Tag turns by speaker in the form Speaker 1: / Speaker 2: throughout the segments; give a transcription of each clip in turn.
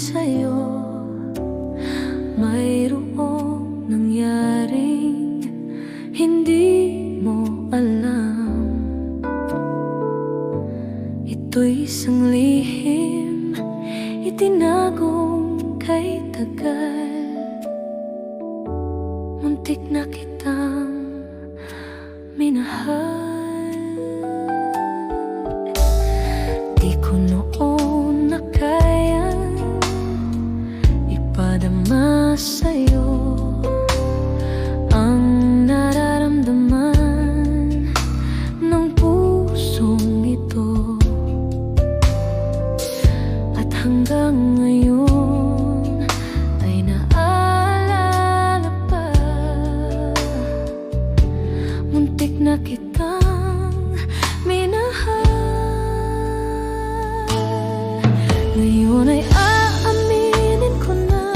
Speaker 1: sa'yo, mayroong nangyaring hindi mo alam. Ito'y isang lihim, itinagong kay tagal. Muntik na kitang minahal. Di ko noon na kayang ipadama sa'yo ang nararamdaman ng pusong ito. At hanggang ngayon ay naalala pa. Muntik na kitang minahal. Ngayon ay aaminin ko na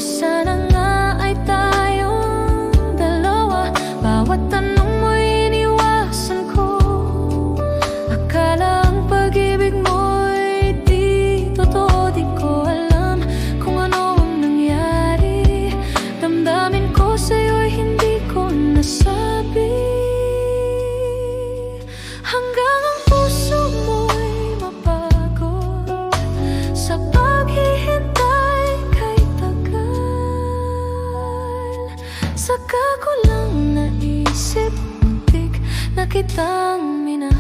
Speaker 1: sana nga ay tayong dalawa. Bawat tanong mo'y iniwasan ko. Akala ang pag-ibig mo'y di totoo. Di ko alam kung ano ang nangyari. Damdamin ko sa'yo'y hindi ko nasabi. Hanggang ang puso mo'y mapagod sa paghihintay kay tagal. Saka ko lang naisip, muntik na kitang minahal.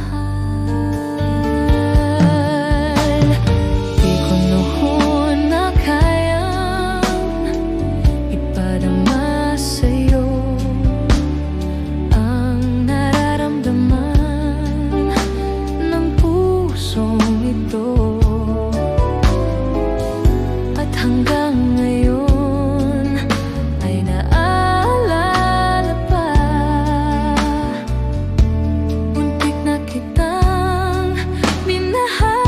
Speaker 1: Di ko noon na kayang ipadama sa'yo ang nararamdaman ng pusong ito. At hanggang ngayon ay naalala pa. Muntik na kitang minahal.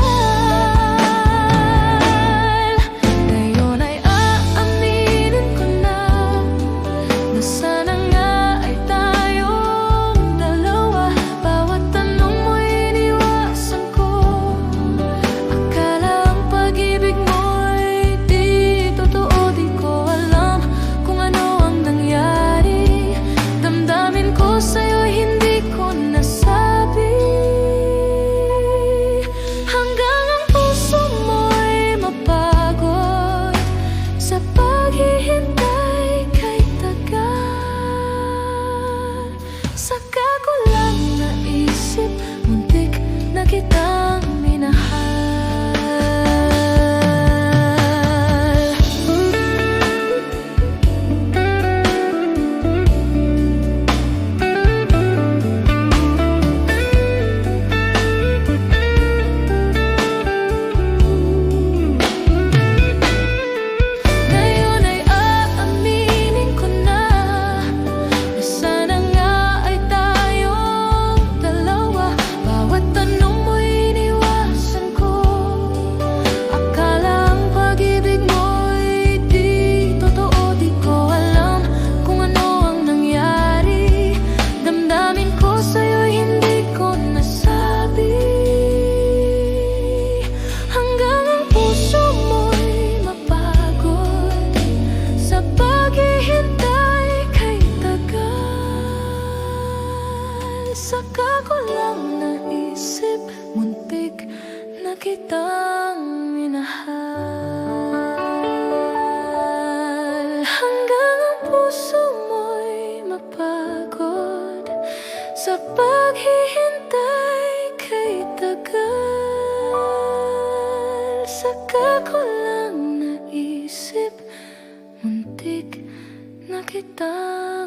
Speaker 1: Ngayon ay aaminin ko na sana nga ay tayong dalawa. Bawat tanong mo'y iniwasan ko. Akala ang pag-ibig mo'y di totoo. Di ko alam kung ano ang nangyari. Damdamin ko sa'yo'y hindi ko nasabi. Hanggang ang puso mo'y mapagod sa paghihintay kay tagal. Saka ko lang naisip, muntik na kitang minahal. Ngayon ay aaminin ko na sana nga ay tayong dalawa. Bawat tanong mo'y iniwasan ko. Akala ang pag-ibig mo'y di totoo. Di ko alam kung ano ang nangyari. Damdamin ko sa'yo'y hindi ko nasabi. Hanggang ang puso mo'y mapagod sa paghihintay kay tagal. Saka ko lang naisip, muntik na kitang minahal. Hanggang ang puso mo'y mapagod sa paghihintay kay tagal. Saka ko lang naisip, muntik na kitang